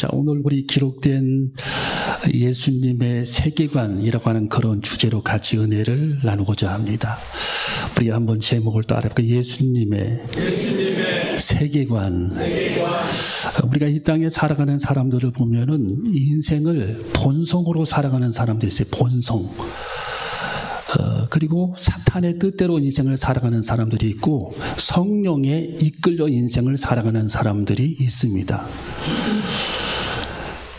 자, 오늘 우리 기록된 예수님의 세계관이라고 하는 그런 주제로 같이 은혜를 나누고자 합니다. 우리 한번 제목을 따라해볼까요? 예수님의 세계관. 우리가 이 땅에 살아가는 사람들을 보면은 인생을 본성으로 살아가는 사람들이 있어요. 본성. 그리고 사탄의 뜻대로 인생을 살아가는 사람들이 있고 성령에 이끌려 인생을 살아가는 사람들이 있습니다.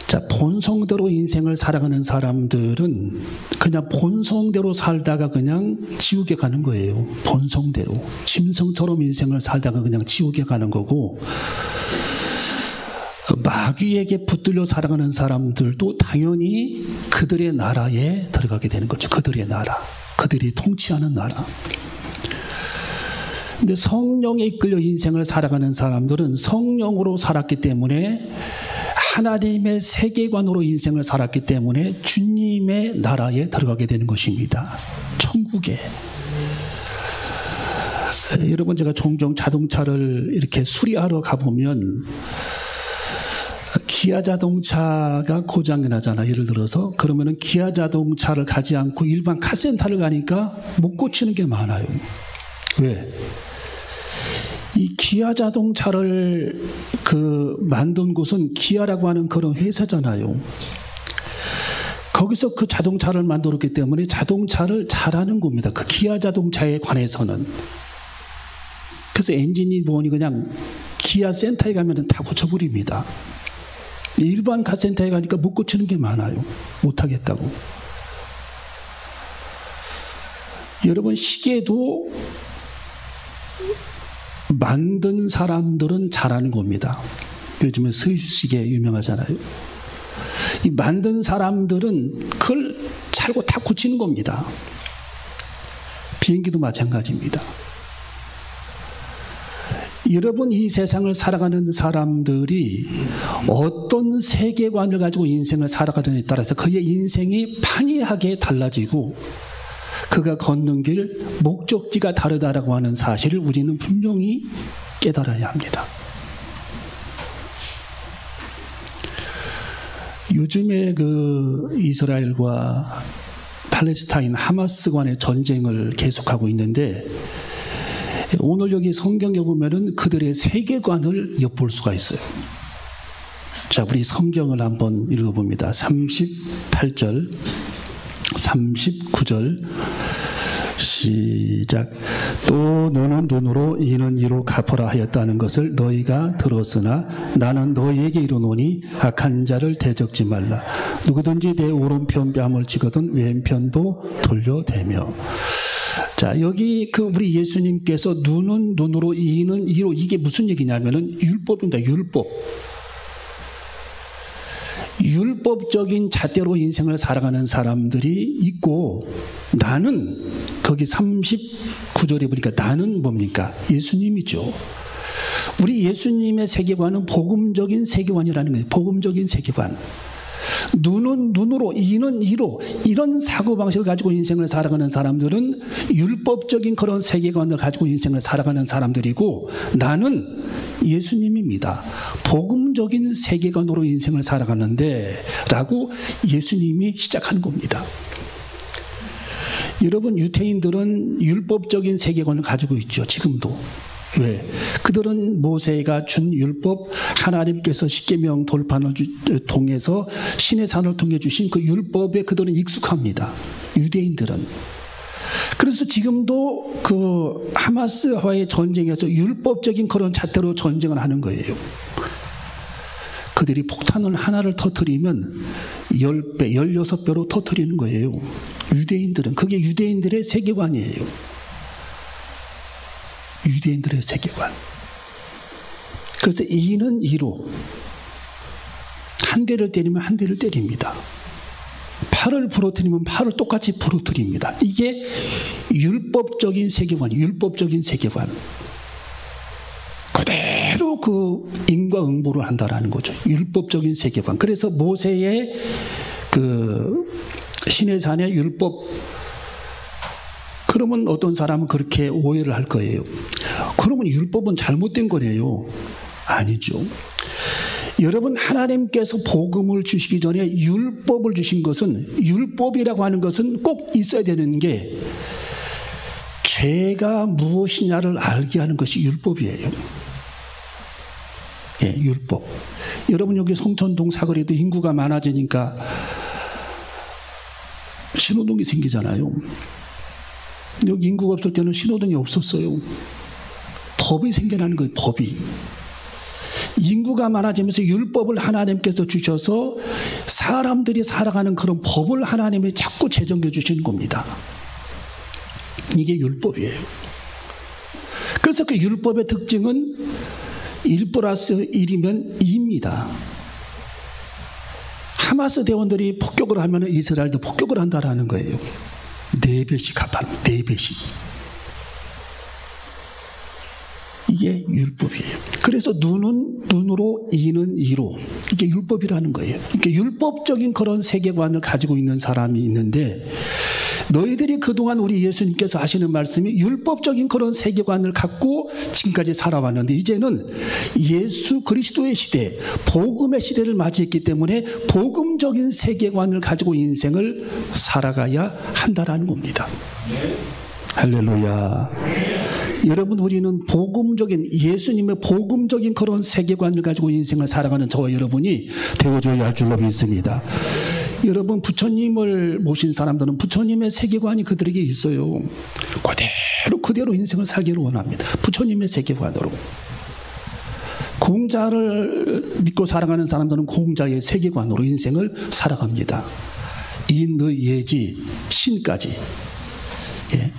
자, 본성대로 인생을 살아가는 사람들은 그냥 본성대로 살다가 그냥 지옥에 가는 거예요. 본성대로. 짐승처럼 인생을 살다가 그냥 지옥에 가는 거고, 마귀에게 붙들려 살아가는 사람들도 당연히 그들의 나라에 들어가게 되는 거죠. 그들의 나라. 그들이 통치하는 나라. 근데 성령에 이끌려 인생을 살아가는 사람들은 성령으로 살았기 때문에, 하나님의 세계관으로 인생을 살았기 때문에 주님의 나라에 들어가게 되는 것입니다. 천국에. 여러분, 제가 종종 자동차를 이렇게 수리하러 가보면 기아 자동차가 고장이 나잖아요. 예를 들어서. 그러면은 기아 자동차를 가지 않고 일반 카센터를 가니까 못 고치는 게 많아요. 왜? 이 기아 자동차를 만든 곳은 기아라고 하는 그런 회사잖아요. 거기서 그 자동차를 만들었기 때문에 자동차를 잘하는 겁니다. 그 기아 자동차에 관해서는. 그래서 엔진이 뭐니 그냥 기아 센터에 가면 다 고쳐버립니다. 일반 카센터에 가니까 못 고치는 게 많아요. 못하겠다고. 여러분, 시계도 만든 사람들은 잘하는 겁니다. 요즘에 스위스시계 유명하잖아요. 이 만든 사람들은 그걸 잘고 다 고치는 겁니다. 비행기도 마찬가지입니다. 여러분, 이 세상을 살아가는 사람들이 어떤 세계관을 가지고 인생을 살아가느냐에 따라서 그의 인생이 판이하게 달라지고 그가 걷는 길 목적지가 다르다라고 하는 사실을 우리는 분명히 깨달아야 합니다. 요즘에 이스라엘과 팔레스타인 하마스 간의 전쟁을 계속하고 있는데, 오늘 여기 성경에 보면은 그들의 세계관을 엿볼 수가 있어요. 자, 우리 성경을 한번 읽어봅니다. 38절, 39절 시작. 또 너는 눈으로 이는 이로 갚으라 하였다는 것을 너희가 들었으나 나는 너희에게 이르노니 악한 자를 대적지 말라. 누구든지 내 오른편 뺨을 치거든 왼편도 돌려대며. 자, 여기 우리 예수님께서 눈은 눈으로 이는 이로, 이게 무슨 얘기냐면은 율법입니다. 율법. 율법적인 잣대로 인생을 살아가는 사람들이 있고, 나는 거기 39절에 보니까 나는 뭡니까? 예수님이죠. 우리 예수님의 세계관은 복음적인 세계관이라는 거예요. 복음적인 세계관. 눈은 눈으로, 이는 이로, 이런 사고방식을 가지고 인생을 살아가는 사람들은 율법적인 그런 세계관을 가지고 인생을 살아가는 사람들이고, 나는 예수님입니다. 복음적인 세계관으로 인생을 살아가는데 라고 예수님이 시작하는 겁니다. 여러분, 유태인들은 율법적인 세계관을 가지고 있죠. 지금도. 왜? 그들은 모세가 준 율법, 하나님께서 십계명 돌판을 통해서 신의 산을 통해 주신 그 율법에 그들은 익숙합니다. 유대인들은. 그래서 지금도 하마스와의 전쟁에서 율법적인 그런 잣대로 전쟁을 하는 거예요. 그들이 폭탄을 하나를 터뜨리면 10배, 16배로 터뜨리는 거예요. 유대인들은. 그게 유대인들의 세계관이에요. 유대인들의 세계관. 그래서 이는 이로, 한 대를 때리면 한 대를 때립니다. 팔을 부러뜨리면 팔을 똑같이 부러뜨립니다. 이게 율법적인 세계관, 율법적인 세계관. 그대로 인과응보를 한다라는 거죠. 율법적인 세계관. 그래서 모세의 신의 산의 율법, 그러면 어떤 사람은 그렇게 오해를 할 거예요. 그러면 율법은 잘못된 거네요. 아니죠. 여러분, 하나님께서 복음을 주시기 전에 율법을 주신 것은, 율법이라고 하는 것은 꼭 있어야 되는 게 죄가 무엇이냐를 알게 하는 것이 율법이에요. 예, 율법. 여러분, 여기 송천동 사거리에도 인구가 많아지니까 신호등이 생기잖아요. 여기 인구가 없을 때는 신호등이 없었어요. 법이 생겨나는 거예요. 법이. 인구가 많아지면서 율법을 하나님께서 주셔서 사람들이 살아가는 그런 법을 하나님이 자꾸 제정해 주시는 겁니다. 이게 율법이에요. 그래서 그 율법의 특징은 1+1이면 2입니다. 하마스 대원들이 폭격을 하면 이스라엘도 폭격을 한다라는 거예요. 4배씩 갚아요. 4배씩. 이게 율법이에요. 그래서 눈은 눈으로, 이는 이로. 이게 율법이라는 거예요. 그러니까 율법적인 그런 세계관을 가지고 있는 사람이 있는데, 너희들이 그동안 우리 예수님께서 하시는 말씀이 율법적인 그런 세계관을 갖고 지금까지 살아왔는데, 이제는 예수 그리스도의 시대, 복음의 시대를 맞이했기 때문에 복음적인 세계관을 가지고 인생을 살아가야 한다라는 겁니다. 할렐루야. 여러분, 우리는 복음적인, 예수님의 복음적인 그런 세계관을 가지고 인생을 살아가는 저와 여러분이 되어줘야 할 줄로 믿습니다. 여러분, 부처님을 모신 사람들은 부처님의 세계관이 그들에게 있어요. 그대로 인생을 살기를 원합니다. 부처님의 세계관으로. 공자를 믿고 살아가는 사람들은 공자의 세계관으로 인생을 살아갑니다. 인, 예지, 신까지. 예.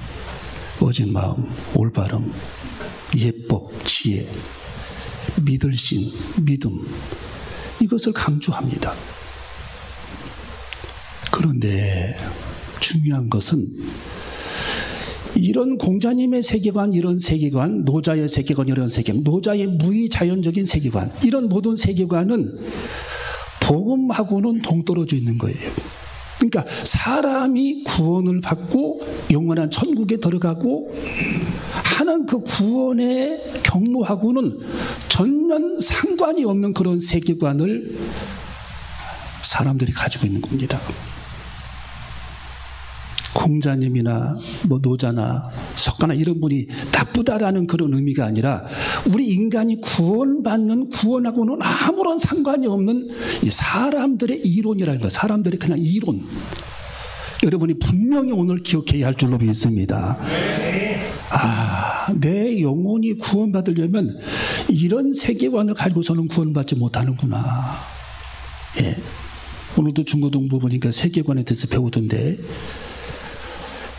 오진 마음, 올바름, 예법, 지혜, 믿을 신, 믿음, 이것을 강조합니다. 그런데 중요한 것은 이런 공자님의 세계관, 이런 세계관, 노자의 세계관, 이런 세계관, 노자의 무의자연적인 세계관, 이런 모든 세계관은 복음하고는 동떨어져 있는 거예요. 그러니까 사람이 구원을 받고 영원한 천국에 들어가고 하는 그 구원의 경로하고는 전혀 상관이 없는 그런 세계관을 사람들이 가지고 있는 겁니다. 공자님이나 노자나 석가나 이런 분이 나쁘다라는 그런 의미가 아니라 우리 인간이 구원받는, 구원하고는 아무런 상관이 없는 이 사람들의 이론이라는 거, 사람들의 그냥 이론. 여러분이 분명히 오늘 기억해야 할 줄로 믿습니다. 내 영혼이 구원받으려면 이런 세계관을 가지고서는 구원받지 못하는구나. 예. 오늘도 중고등부 보니까 세계관에 대해서 배우던데,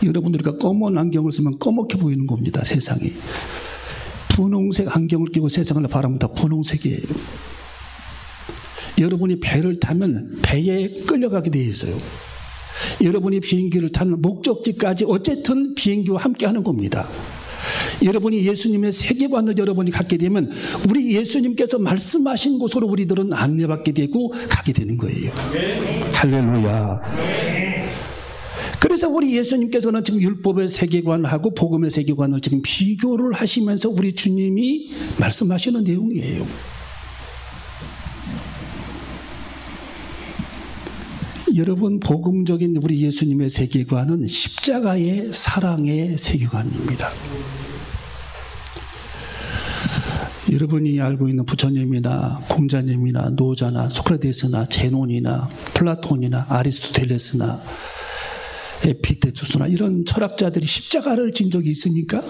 여러분, 우리가 검은 안경을 쓰면 검게 보이는 겁니다. 세상이. 분홍색 안경을 끼고 세상을 바라보면 다 분홍색이에요. 여러분이 배를 타면 배에 끌려가게 되어 있어요. 여러분이 비행기를 타는 목적지까지 어쨌든 비행기와 함께 하는 겁니다. 여러분이 예수님의 세계관을 여러분이 갖게 되면 우리 예수님께서 말씀하신 곳으로 우리들은 안내받게 되고 가게 되는 거예요. 할렐루야. 그래서 우리 예수님께서는 지금 율법의 세계관하고 복음의 세계관을 지금 비교를 하시면서 우리 주님이 말씀하시는 내용이에요. 여러분, 복음적인 우리 예수님의 세계관은 십자가의 사랑의 세계관입니다. 여러분이 알고 있는 부처님이나 공자님이나 노자나 소크라테스나 제논이나 플라톤이나 아리스토텔레스나 에피테투스나 이런 철학자들이 십자가를 진 적이 있습니까?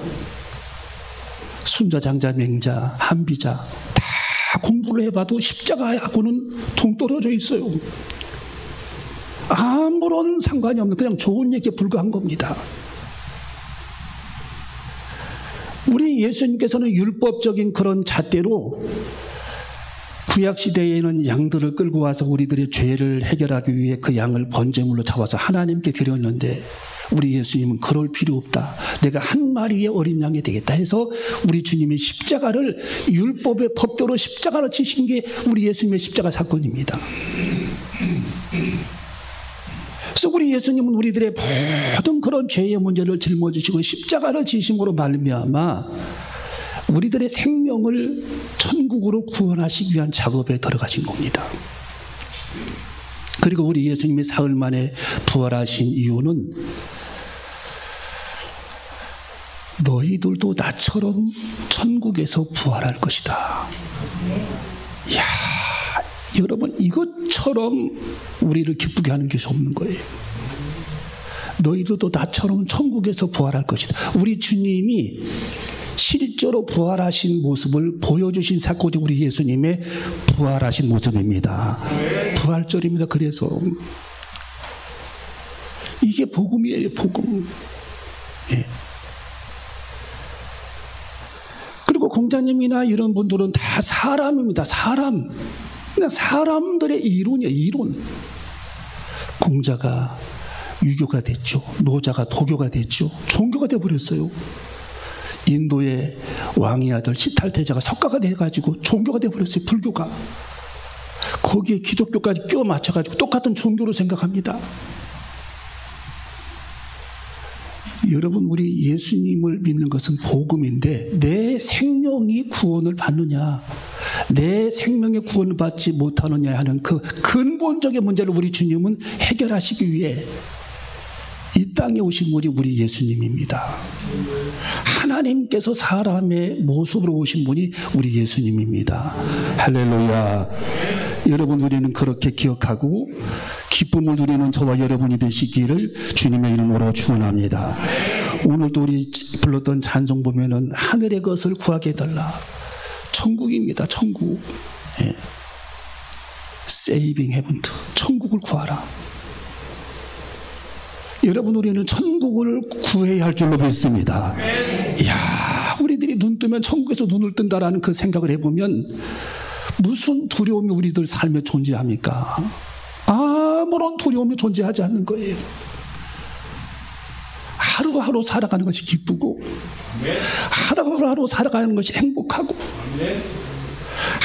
순자, 장자, 맹자, 한비자 다 공부를 해봐도 십자가하고는 동떨어져 있어요. 아무런 상관이 없는 그냥 좋은 얘기에 불과한 겁니다. 우리 예수님께서는 율법적인 그런 잣대로 구약시대에는 양들을 끌고 와서 우리들의 죄를 해결하기 위해 그 양을 번제물로 잡아서 하나님께 드렸는데 우리 예수님은 그럴 필요 없다. 내가 한 마리의 어린 양이 되겠다 해서 우리 주님이 십자가를 율법의 법대로 십자가를 치신 게 우리 예수님의 십자가 사건입니다. 그래서 우리 예수님은 우리들의 모든 그런 죄의 문제를 짊어지시고 십자가를 지심으로 말미암아 우리들의 생명을 천국으로 구원하시기 위한 작업에 들어가신 겁니다. 그리고 우리 예수님이 사흘 만에 부활하신 이유는 너희들도 나처럼 천국에서 부활할 것이다. 이야, 여러분, 이것처럼 우리를 기쁘게 하는 것이 없는 거예요. 너희들도 나처럼 천국에서 부활할 것이다. 우리 주님이 실제로 부활하신 모습을 보여주신 사건이 우리 예수님의 부활하신 모습입니다. 부활절입니다. 그래서 이게 복음이에요. 복음. 예. 그리고 공자님이나 이런 분들은 다 사람입니다. 사람. 그냥 사람들의 이론이에요. 이론. 공자가 유교가 됐죠. 노자가 도교가 됐죠. 종교가 돼버렸어요. 인도의 왕의 아들 시탈테자가 석가가 돼가지고 종교가 돼버렸어요. 불교가. 거기에 기독교까지 끼워 맞춰가지고 똑같은 종교로 생각합니다. 여러분, 우리 예수님을 믿는 것은 복음인데 내 생명이 구원을 받느냐, 내 생명의 구원을 받지 못하느냐 하는 그 근본적인 문제를 우리 주님은 해결하시기 위해 이 땅에 오신 분이 우리 예수님입니다. 하나님께서 사람의 모습으로 오신 분이 우리 예수님입니다. 할렐루야. 여러분, 우리는 그렇게 기억하고 기쁨을 누리는 저와 여러분이 되시기를 주님의 이름으로 축원합니다. 오늘도 우리 불렀던 찬송 보면은 하늘의 것을 구하게 해달라. 천국입니다. 천국. 예. Saving heaven. 천국을 구하라. 여러분, 우리는 천국을 구해야 할 줄로 믿습니다. 이야, 우리들이 눈 뜨면 천국에서 눈을 뜬다라는 그 생각을 해보면 무슨 두려움이 우리들 삶에 존재합니까? 아무런 두려움이 존재하지 않는 거예요. 하루하루 살아가는 것이 기쁘고 하루하루 살아가는 것이 행복하고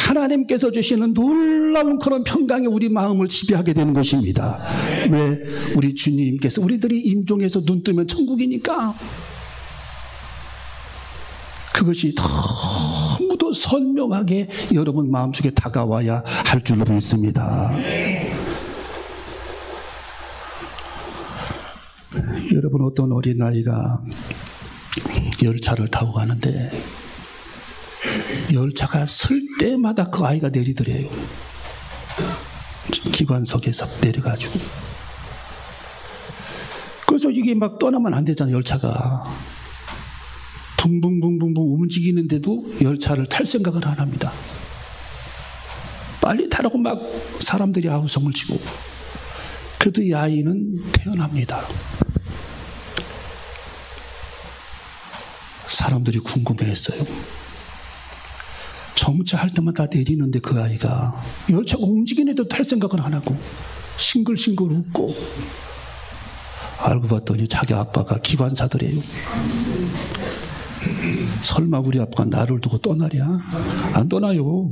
하나님께서 주시는 놀라운 그런 평강이 우리 마음을 지배하게 되는 것입니다. 왜? 우리 주님께서 우리들이 임종해서 눈 뜨면 천국이니까. 그것이 너무도 선명하게 여러분 마음속에 다가와야 할 줄로 믿습니다. 여러분, 어떤 어린아이가 열차를 타고 가는데 열차가 쓸 때마다 그 아이가 내리더래요. 기관석에서 내려가지고. 그래서 이게 막 떠나면 안 되잖아요. 열차가 붕붕붕붕붕 움직이는데도 열차를 탈 생각을 안 합니다. 빨리 타라고 막 사람들이 아우성을 치고. 그래도 이 아이는 태어납니다. 사람들이 궁금해했어요. 정차할 때마다 내리는데 그 아이가 열차가 움직이는데도 탈 생각을 안 하고 싱글싱글 웃고. 알고 봤더니 자기 아빠가 기관사더래요. 설마 우리 아빠가 나를 두고 떠나랴? 안 떠나요.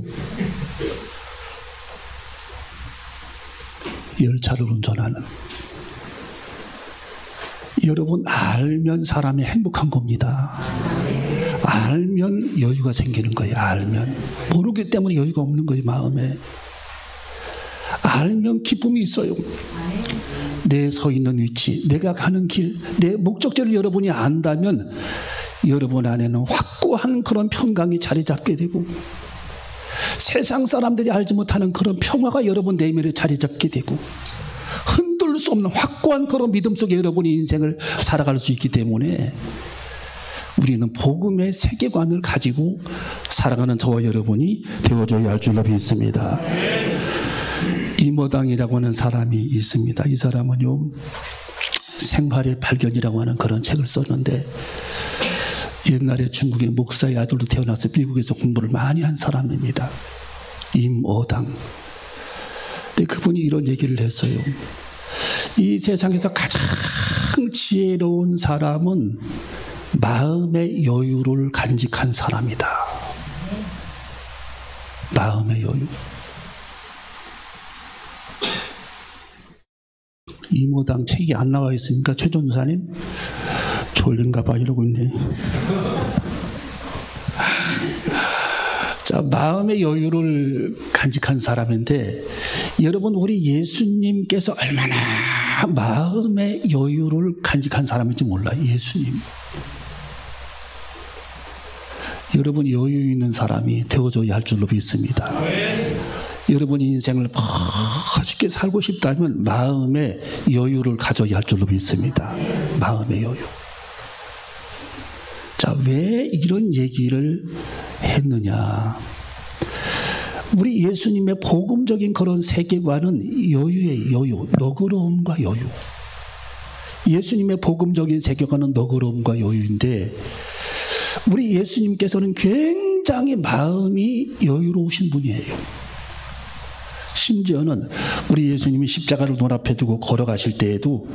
열차를 운전하는. 여러분, 알면 사람이 행복한 겁니다. 알면 여유가 생기는 거예요. 알면. 모르기 때문에 여유가 없는 거예요. 마음에. 알면 기쁨이 있어요. 내 서 있는 위치, 내가 가는 길, 내 목적지를 여러분이 안다면 여러분 안에는 확고한 그런 평강이 자리 잡게 되고 세상 사람들이 알지 못하는 그런 평화가 여러분 내면에 자리 잡게 되고 흔들 수 없는 확고한 그런 믿음 속에 여러분이 인생을 살아갈 수 있기 때문에 우리는 복음의 세계관을 가지고 살아가는 저와 여러분이 되어줘야 할 줄로 믿습니다. 이모당이라고 하는 사람이 있습니다. 이 사람은요, 생활의 발견이라고 하는 그런 책을 썼는데 옛날에 중국의 목사의 아들로 태어나서 미국에서 공부를 많이 한 사람입니다. 임어당. 근데 그분이 이런 얘기를 했어요. 이 세상에서 가장 지혜로운 사람은 마음의 여유를 간직한 사람이다. 마음의 여유. 이모당 책이 안 나와 있습니까? 최 전도사님? 졸린가 봐 이러고 있네. 자, 마음의 여유를 간직한 사람인데 여러분 우리 예수님께서 얼마나 마음의 여유를 간직한 사람인지 몰라요. 예수님. 여러분 여유 있는 사람이 되어줘야 할 줄로 믿습니다. 여러분이 인생을 멋있게 살고 싶다면 마음의 여유를 가져야 할 줄로 믿습니다. 마음의 여유. 자, 왜 이런 얘기를 했느냐? 우리 예수님의 복음적인 그런 세계관은 여유의 여유, 너그러움과 여유. 예수님의 복음적인 세계관은 너그러움과 여유인데 우리 예수님께서는 굉장히 마음이 여유로우신 분이에요. 심지어는 우리 예수님이 십자가를 눈앞에 두고 걸어가실 때에도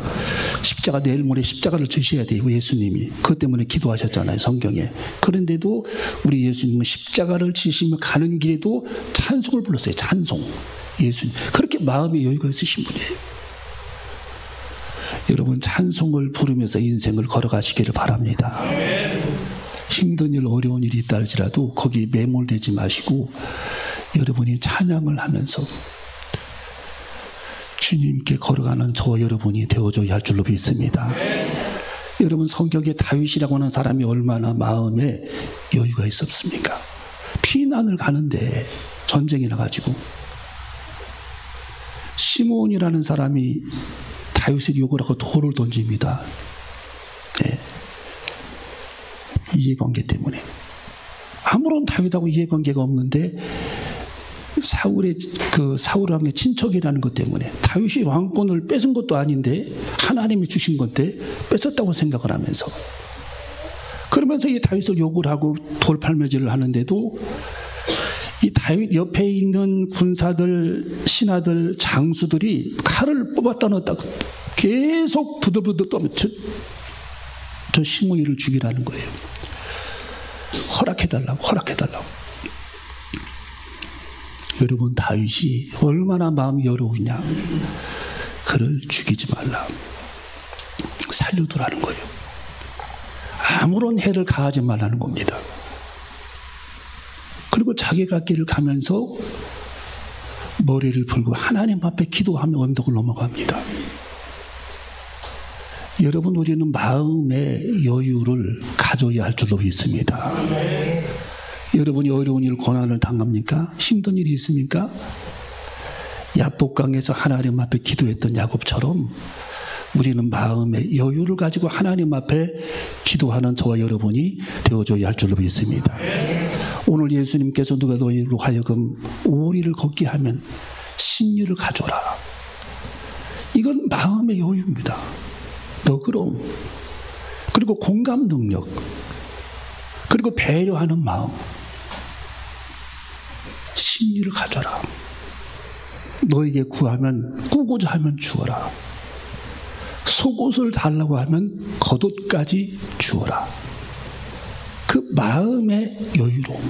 십자가 내일 모레 십자가를 지셔야 돼요. 예수님이. 그것 때문에 기도하셨잖아요. 성경에. 그런데도 우리 예수님은 십자가를 지시며 가는 길에도 찬송을 불렀어요. 찬송. 예수님. 그렇게 마음의 여유가 있으신 분이에요. 여러분 찬송을 부르면서 인생을 걸어가시기를 바랍니다. 힘든 일, 어려운 일이 있다 할지라도 거기에 매몰되지 마시고 여러분이 찬양을 하면서 주님께 걸어가는 저 여러분이 되어줘야 할 줄로 믿습니다. 여러분 성경에 다윗이라고 하는 사람이 얼마나 마음에 여유가 있었습니까? 피난을 가는데 전쟁이 나가지고 시므온이라는 사람이 다윗을 욕을 하고 돌을 던집니다. 네. 이해관계 때문에. 아무런 다윗하고 이해관계가 없는데 사울 왕의 친척이라는 것 때문에 다윗이 왕권을 뺏은 것도 아닌데 하나님이 주신 건데 뺏었다고 생각을 하면서 그러면서 이 다윗을 욕을 하고 돌팔매질을 하는데도 이 다윗 옆에 있는 군사들, 신하들, 장수들이 칼을 뽑았다 넣었다 계속 부들부들 떠면 저 시므이를 죽이라는 거예요. 허락해달라고. 여러분 다윗이 얼마나 마음이 여로우냐. 그를 죽이지 말라. 살려두라는 거예요. 아무런 해를 가하지 말라는 겁니다. 그리고 자기가 길을 가면서 머리를 풀고 하나님 앞에 기도하며 언덕을 넘어갑니다. 여러분 우리는 마음의 여유를 가져야 할 줄로 믿습니다. 여러분이 어려운 일, 고난을 당합니까? 힘든 일이 있습니까? 야복강에서 하나님 앞에 기도했던 야곱처럼 우리는 마음의 여유를 가지고 하나님 앞에 기도하는 저와 여러분이 되어줘야 할 줄로 믿습니다. 오늘 예수님께서 누가 너희로 하여금 오리를 걷게 하면 신유를 가져라. 이건 마음의 여유입니다. 너그러움, 그리고 공감 능력, 그리고 배려하는 마음. 신유를 가져라. 너에게 구하면 꾸고자 하면 주어라. 속옷을 달라고 하면 겉옷까지 주어라. 그 마음의 여유로움.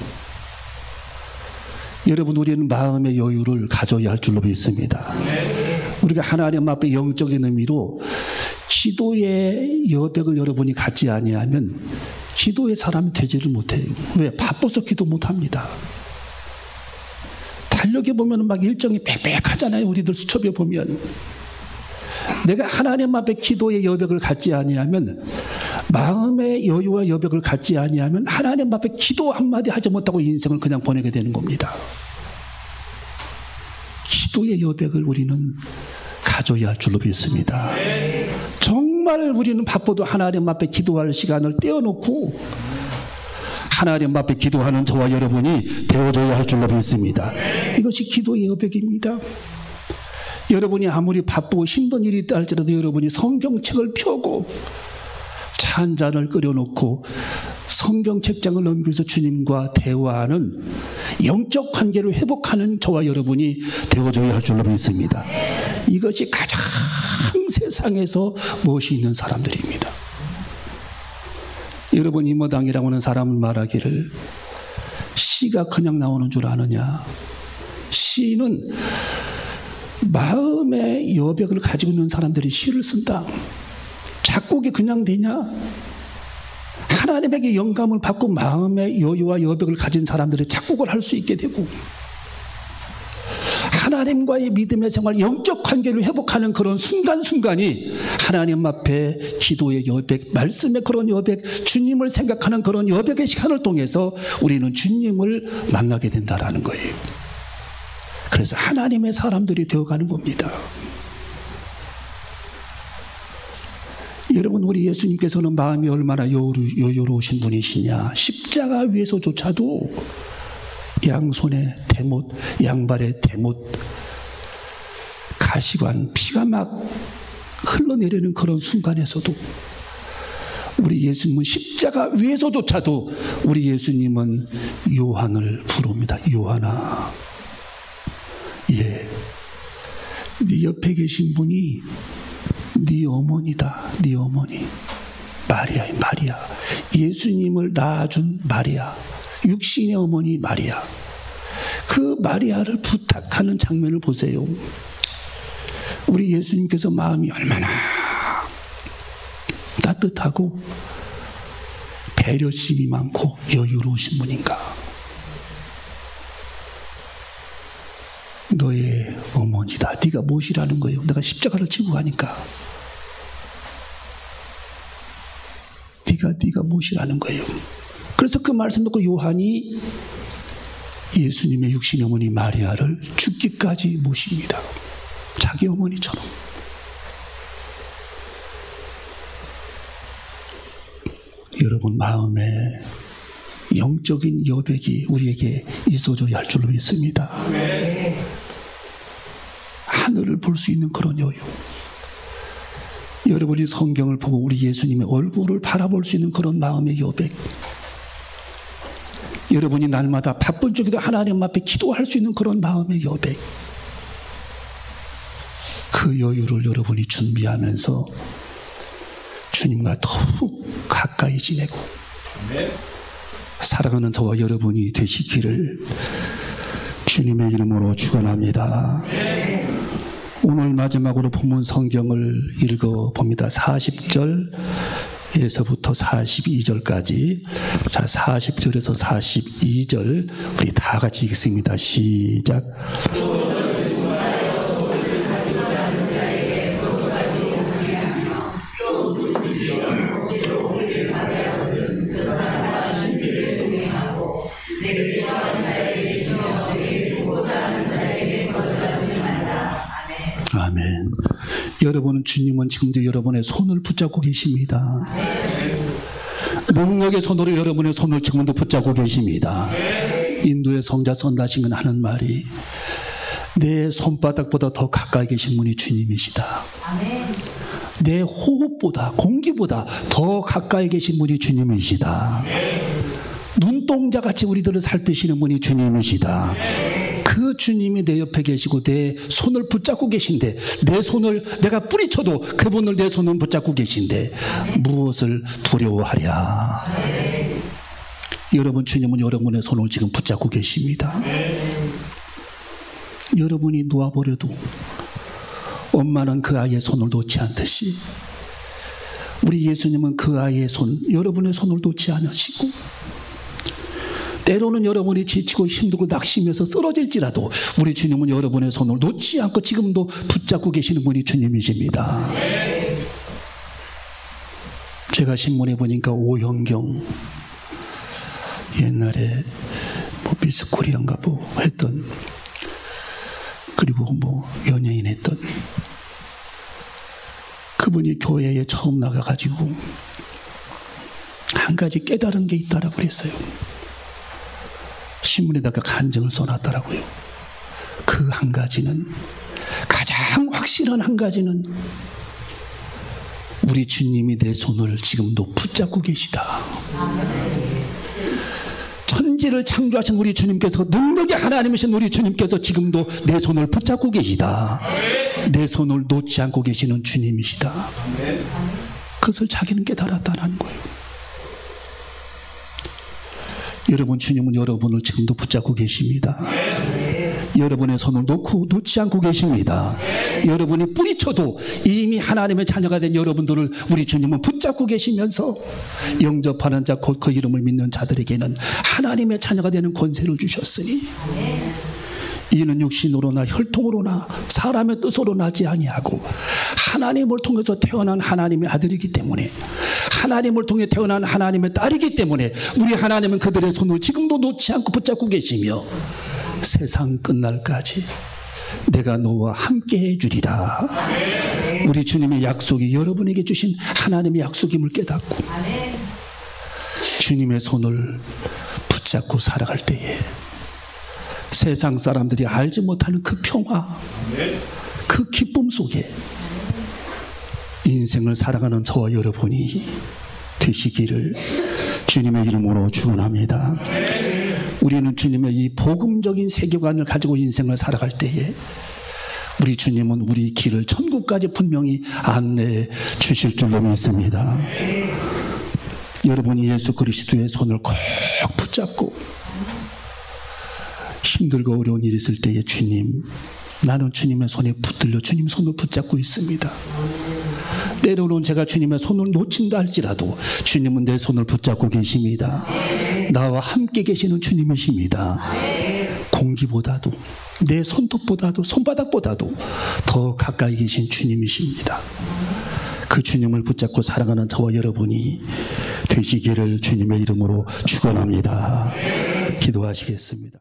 여러분 우리는 마음의 여유를 가져야 할 줄로 믿습니다. 우리가 하나님 앞에 영적인 의미로 기도의 여백을 여러분이 갖지 아니하면 기도의 사람이 되지를 못해요. 왜? 바빠서 기도 못합니다. 달력에 보면 막 일정이 빽빽하잖아요. 우리들 수첩에 보면. 내가 하나님 앞에 기도의 여백을 갖지 아니하면, 마음의 여유와 여백을 갖지 아니하면 하나님 앞에 기도 한마디 하지 못하고 인생을 그냥 보내게 되는 겁니다. 기도의 여백을 우리는 가져야 할 줄로 믿습니다. 정말 우리는 바빠도 하나님 앞에 기도할 시간을 떼어놓고 하나님 앞에 기도하는 저와 여러분이 되어줘야 할 줄로 믿습니다. 이것이 기도의 여백입니다. 여러분이 아무리 바쁘고 힘든 일이 있다 할지라도 여러분이 성경책을 펴고 차 한 잔을 끓여놓고 성경책장을 넘기면서 주님과 대화하는 영적 관계를 회복하는 저와 여러분이 되어줘야 할 줄로 믿습니다. 이것이 가장 세상에서 멋이 있는 사람들입니다. 여러분 이모당이라고 하는 사람은 말하기를 시가 그냥 나오는 줄 아느냐. 시는 마음의 여백을 가지고 있는 사람들이 시를 쓴다. 작곡이 그냥 되냐? 하나님에게 영감을 받고 마음의 여유와 여백을 가진 사람들이 작곡을 할 수 있게 되고, 하나님과의 믿음의 생활, 영적 관계를 회복하는 그런 순간순간이 하나님 앞에 기도의 여백, 말씀의 그런 여백, 주님을 생각하는 그런 여백의 시간을 통해서 우리는 주님을 만나게 된다라는 거예요. 그래서 하나님의 사람들이 되어가는 겁니다. 여러분, 우리 예수님께서는 마음이 얼마나 여유로우신 분이시냐. 십자가 위에서조차도 양손에 대못, 양발에 대못, 가시관, 피가 막 흘러내리는 그런 순간에서도 우리 예수님은 십자가 위에서조차도 우리 예수님은 요한을 부릅니다. 요한아, 예, 네 옆에 계신 분이 네 어머니다. 네 어머니 마리아. 예수님을 낳아준 마리아, 육신의 어머니 마리아. 그 마리아를 부탁하는 장면을 보세요. 우리 예수님께서 마음이 얼마나 따뜻하고 배려심이 많고 여유로우신 분인가. 너의 어머니다. 네가 무엇이라는 거예요? 내가 십자가를 지고 가니까. 네가 무엇이라는 거예요? 그래서 그 말씀 듣고 요한이 예수님의 육신의 어머니 마리아를 죽기까지 모십니다. 자기 어머니처럼. 여러분, 마음에 영적인 여백이 우리에게 있어줘야 할 줄로 믿습니다. 하늘을 볼 수 있는 그런 여유. 여러분이 성경을 보고 우리 예수님의 얼굴을 바라볼 수 있는 그런 마음의 여백. 여러분이 날마다 바쁜 중에도 하나님 앞에 기도할 수 있는 그런 마음의 여백. 그 여유를 여러분이 준비하면서 주님과 더욱 가까이 지내고 살아가는 저와 여러분이 되시기를 주님의 이름으로 축원합니다. 오늘 마지막으로 본문 성경을 읽어봅니다. 40절에서부터 42절까지. 자, 40절에서 42절 우리 다 같이 읽습니다. 시작. 아멘. 여러분은 주님은 지금도 여러분의 손을 붙잡고 계십니다. 능력의 손으로 여러분의 손을 지금도 붙잡고 계십니다. 인도의 성자 선다싱은 하는 말이 내 손바닥보다 더 가까이 계신 분이 주님이시다. 내 호흡보다, 공기보다 더 가까이 계신 분이 주님이시다. 눈동자같이 우리들을 살피시는 분이 주님이시다. 그 주님이 내 옆에 계시고 내 손을 붙잡고 계신데, 내 손을 내가 뿌리쳐도 그분을 내 손을 붙잡고 계신데 무엇을 두려워하랴. 여러분, 주님은 여러분의 손을 지금 붙잡고 계십니다. 여러분이 놓아버려도 엄마는 그 아이의 손을 놓지 않듯이 우리 예수님은 그 아이의 손, 여러분의 손을 놓지 않으시고, 때로는 여러분이 지치고 힘들고 낙심해서 쓰러질지라도 우리 주님은 여러분의 손을 놓지 않고 지금도 붙잡고 계시는 분이 주님이십니다. 제가 신문에 보니까 오형경, 옛날에 뭐 미스 코리아인가 뭐 했던, 그리고 뭐 연예인 했던 그분이 교회에 처음 나가가지고 한 가지 깨달은 게 있다라고 그랬어요. 신문에다가 간증을 써놨더라고요. 그 한 가지는, 가장 확실한 한 가지는 우리 주님이 내 손을 지금도 붙잡고 계시다. 천지를 창조하신 우리 주님께서, 능력의 하나님이신 우리 주님께서 지금도 내 손을 붙잡고 계시다. 내 손을 놓지 않고 계시는 주님이시다. 그것을 자기는 깨달았다는 거예요. 여러분, 주님은 여러분을 지금도 붙잡고 계십니다. 여러분의 손을 놓지 않고 계십니다. 여러분이 뿌리쳐도 이미 하나님의 자녀가 된 여러분들을 우리 주님은 붙잡고 계시면서 영접하는 자 곧 그 이름을 믿는 자들에게는 하나님의 자녀가 되는 권세를 주셨으니 이는 육신으로나 혈통으로나 사람의 뜻으로 나지 아니하고 하나님을 통해서 태어난 하나님의 아들이기 때문에, 하나님을 통해 태어난 하나님의 딸이기 때문에 우리 하나님은 그들의 손을 지금도 놓지 않고 붙잡고 계시며 세상 끝날까지 내가 너와 함께 해주리라. 우리 주님의 약속이 여러분에게 주신 하나님의 약속임을 깨닫고 주님의 손을 붙잡고 살아갈 때에 세상 사람들이 알지 못하는 그 평화, 그 기쁨 속에 인생을 살아가는 저와 여러분이 되시기를 주님의 이름으로 축원합니다. 우리는 주님의 이 복음적인 세계관을 가지고 인생을 살아갈 때에 우리 주님은 우리 길을 천국까지 분명히 안내해 주실 줄로 믿습니다. 여러분이 예수 그리스도의 손을 꼭 붙잡고 힘들고 어려운 일이 있을 때에 주님, 나는 주님의 손에 붙들려 주님 손을 붙잡고 있습니다. 때로는 제가 주님의 손을 놓친다 할지라도 주님은 내 손을 붙잡고 계십니다. 나와 함께 계시는 주님이십니다. 공기보다도 내 손톱보다도 손바닥보다도 더 가까이 계신 주님이십니다. 그 주님을 붙잡고 살아가는 저와 여러분이 되시기를 주님의 이름으로 축원합니다. 기도하시겠습니다.